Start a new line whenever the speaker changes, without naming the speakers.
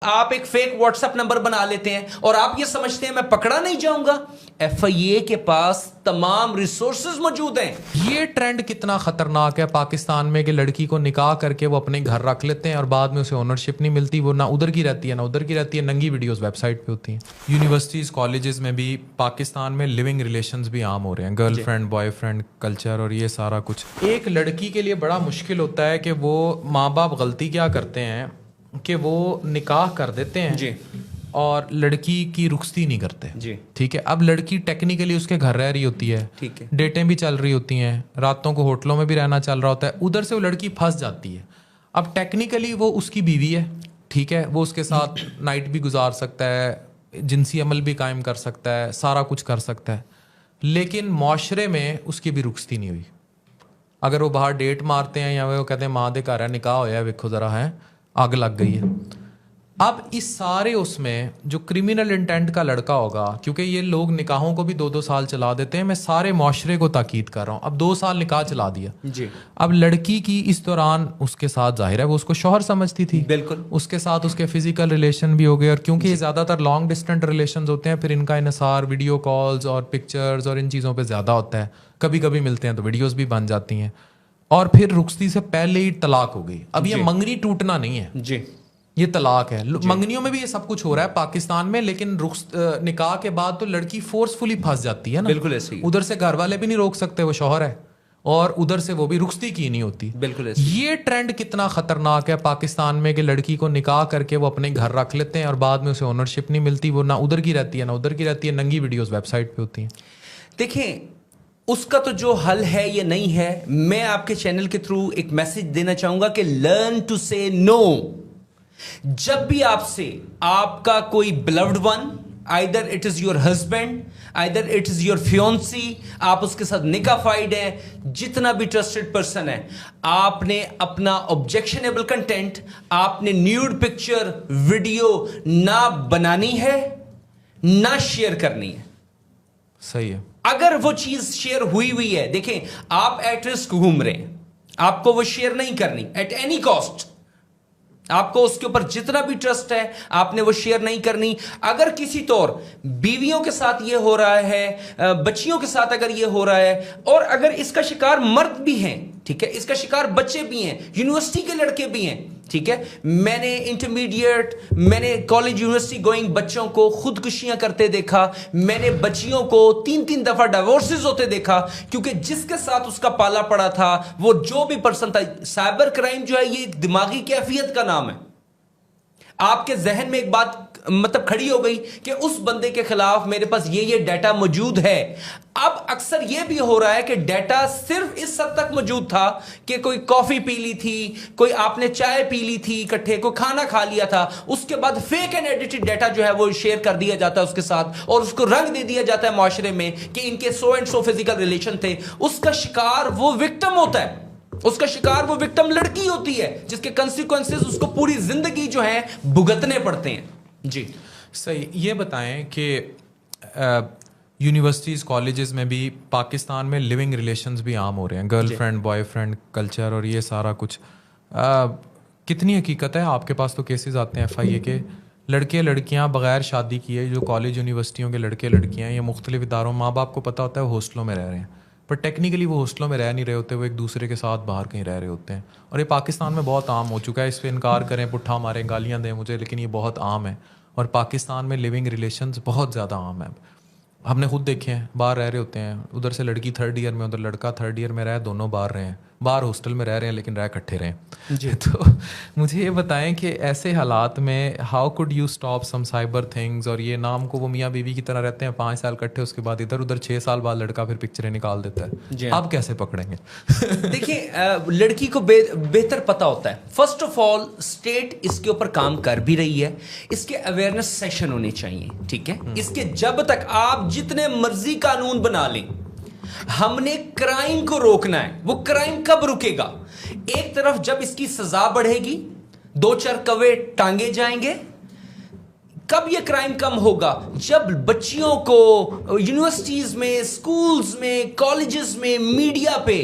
آپ ایک fake what's app number بنا لیتے ہیں اور آپ یہ سمجھتے ہیں میں پکڑا نہیں جاؤں گا. ایف آئی اے کے پاس تمام ریسورسز موجود ہیں.
یہ ٹرینڈ کتنا خطرناک ہے پاکستان میں کہ لڑکی کو نکاح کر کے وہ اپنے گھر رکھ لیتے ہیں اور بعد میں اسے اونرشپ نہیں ملتی, وہ نہ ادھر کی رہتی ہے نہ ادھر کی رہتی ہے, ننگی ویڈیوز ویب سائٹ پہ ہوتی ہیں. یونیورسٹیز کالجز میں بھی پاکستان میں لیونگ ریلیشنز بھی عام ہو رہے ہیں, girl friend boy friend culture اور یہ سارا کچھ. ایک لڑکی کے لیے بڑا مشکل ہوتا ہے کہ وہ ماں باپ غلطی کیا کرتے ہیں کہ وہ نکاح کر دیتے ہیں
جی
اور لڑکی کی رخصتی نہیں کرتے.
جی
ٹھیک ہے, اب لڑکی ٹیکنیکلی اس کے گھر رہ رہی ہوتی ہے,
ٹھیک ہے,
ڈیٹیں بھی چل رہی ہوتی ہیں, راتوں کو ہوٹلوں میں بھی رہنا چل رہا ہوتا ہے, ادھر سے وہ لڑکی پھنس جاتی ہے. اب ٹیکنیکلی وہ اس کی بیوی ہے, ٹھیک ہے, وہ اس کے ساتھ نائٹ بھی گزار سکتا ہے, جنسی عمل بھی قائم کر سکتا ہے, سارا کچھ کر سکتا ہے, لیکن معاشرے میں اس کی بھی رخصتی نہیں ہوئی. اگر وہ باہر ڈیٹ مارتے ہیں یا وہ کہتے ہیں ماں دے گھر ہے نکاح ہویا ہے ویکھو ذرا ہے آگ لگ گئی ہے. اب اس سارے اس میں جو کرمنل انٹینٹ کا لڑکا ہوگا, کیونکہ یہ لوگ نکاحوں کو بھی 2-2 سال چلا دیتے ہیں, میں سارے معاشرے کو تاکید کر رہا ہوں, اب 2 سال نکاح چلا دیا
جی.
اب لڑکی کی اس دوران اس کے ساتھ ظاہر ہے وہ اس کو شوہر سمجھتی تھی,
بالکل,
اس کے ساتھ اس کے فزیکل ریلیشن بھی ہو گئے, اور کیونکہ یہ زیادہ تر لانگ ڈسٹینٹ ریلیشنز ہوتے ہیں پھر ان کا انحصار ویڈیو کالز اور پکچرز اور ان چیزوں پہ زیادہ ہوتا ہے, کبھی کبھی ملتے ہیں تو ویڈیوز بھی بن جاتی ہیں, اور پھر رخصتی سے پہلے ہی طلاق ہو گئی. اب یہ منگنی ٹوٹنا نہیں ہے
جی,
یہ طلاق ہے. منگنیوں میں بھی یہ سب کچھ ہو رہا ہے پاکستان میں, لیکن نکاح کے بعد تو لڑکی فورسفلی پھنس جاتی ہے نا,
بالکل ایسے ہی,
ادھر سے گھر والے بھی نہیں روک سکتے, وہ شوہر ہے, اور ادھر سے وہ بھی رخصتی کی نہیں ہوتی.
بالکل ایسے.
یہ ٹرینڈ کتنا خطرناک ہے پاکستان میں کہ لڑکی کو نکاح کر کے وہ اپنے گھر رکھ لیتے ہیں اور بعد میں اسے اونرشپ نہیں ملتی, وہ نہ ادھر کی رہتی ہے نہ ادھر کی رہتی ہے, ننگی ویڈیوز ویب سائٹ پہ ہوتی ہیں.
دیکھیں اس کا تو جو حل ہے یہ نہیں ہے. میں آپ کے چینل کے تھرو ایک میسج دینا چاہوں گا کہ لرن ٹو سے نو. جب بھی آپ سے آپ کا کوئی blood one, either it is your husband, either it is your fiancé, آپ اس کے ساتھ نکاح فائڈ ہیں, جتنا بھی ٹرسٹڈ پرسن ہے, آپ نے اپنا آبجیکشنیبل کنٹینٹ, آپ نے نیوڈ پکچر ویڈیو نہ بنانی ہے نہ شیئر کرنی ہے.
صحیح ہے.
اگر وہ چیز شیئر ہوئی ہے, دیکھیں آپ ایٹ رسک گھوم رہے ہیں, آپ کو وہ شیئر نہیں کرنی ایٹ اینی کاسٹ, آپ کو اس کے اوپر جتنا بھی ٹرسٹ ہے آپ نے وہ شیئر نہیں کرنی. اگر کسی طور بیویوں کے ساتھ یہ ہو رہا ہے, بچیوں کے ساتھ اگر یہ ہو رہا ہے, اور اگر اس کا شکار مرد بھی ہیں, ٹھیک ہے, اس کا شکار بچے بھی ہیں, یونیورسٹی کے لڑکے بھی ہیں, ٹھیک ہے, میں نے انٹرمیڈیٹ, میں نے کالج یونیورسٹی گوئنگ بچوں کو خودکشیاں کرتے دیکھا, میں نے بچیوں کو 3-3 دفعہ ڈیورسز ہوتے دیکھا, کیونکہ جس کے ساتھ اس کا پالا پڑا تھا وہ جو بھی پرسن تھا. سائبر کرائم جو ہے یہ ایک دماغی کیفیت کا نام ہے. آپ کے ذہن میں ایک بات مطلب کھڑی ہو گئی کہ اس بندے کے خلاف میرے پاس یہ ڈیٹا موجود ہے. اب اکثر یہ بھی ہو رہا ہے کہ ڈیٹا صرف اس حد تک موجود تھا کہ کوئی کافی پی لی تھی, کوئی آپ نے چائے پی لی تھی اکٹھے, کوئی کھانا کھا لیا تھا, اس کے بعد فیک اینڈ ایڈیٹڈ ڈیٹا جو ہے وہ شیئر کر دیا جاتا ہے اس کے ساتھ, اور اس کو رنگ دے دیا جاتا ہے معاشرے میں کہ ان کے so and so physical relation تھے. اس کا شکار وہ وکٹم ہوتا ہے, اس کا شکار وہ وکٹم لڑکی ہوتی ہے جس کے کنسیکوینسز اس کو پوری زندگی جو ہے بھگتنے پڑتے ہیں. جی
صحیح. یہ بتائیں کہ یونیورسٹیز کالجز میں بھی پاکستان میں لیونگ ریلیشنز بھی عام ہو رہے ہیں, girl friend boy friend culture اور یہ سارا کچھ, کتنی حقیقت ہے؟ آپ کے پاس تو کیسز آتے ہیں ایف آئی اے کے, لڑکے لڑکیاں بغیر شادی کیے جو کالج یونیورسٹیوں کے لڑکے لڑکیاں یا مختلف اداروں, ماں باپ کو پتہ ہوتا ہے وہ ہاسٹلوں میں رہ رہے ہیں, پر ٹیکنیکلی وہ ہاسٹلوں میں رہ نہیں رہے ہوتے, وہ ایک دوسرے کے ساتھ باہر کہیں رہ رہے ہوتے ہیں. اور یہ پاکستان میں بہت عام ہو چکا ہے. اس پہ انکار کریں, پٹھا ماریں, گالیاں دیں مجھے, لیکن یہ بہت عام ہے. اور پاکستان میں لیونگ ریلیشنز بہت زیادہ عام ہیں. ہم نے خود دیکھے ہیں, باہر رہ رہے ہوتے ہیں, ادھر سے لڑکی 3rd ایئر میں, ادھر لڑکا 3rd ایئر میں رہے, دونوں باہر رہے ہیں, باہر ہاسٹل میں رہ رہے ہیں لیکن رہ اکٹھے رہے ہیں. تو مجھے یہ بتائیں کہ ایسے حالات میں how could you stop some cyber things, اور یہ نام کو وہ میاں بیوی کی طرح رہتے ہیں 5 سال اکٹھے, اس کے بعد ادھر ادھر 6 سال بعد لڑکا پھر پکچریں نکال دیتا ہے, آپ کیسے پکڑیں گے؟
دیکھیں لڑکی کو بہتر پتہ ہوتا ہے. فرسٹ آف آل اسٹیٹ اس کے اوپر کام کر بھی رہی ہے, اس کے اویئرنیس سیشن ہونے چاہیے, ٹھیک ہے. اس کے جب تک آپ جتنے مرضی قانون بنا لیں, ہم نے کرائم کو روکنا ہے. وہ کرائم کب رکے گا؟ ایک طرف جب اس کی سزا بڑھے گی, 2-4 کوے ٹانگے جائیں گے. کب یہ کرائم کم ہوگا؟ جب بچیوں کو یونیورسٹیز میں, اسکولز میں, کالجز میں, میڈیا پہ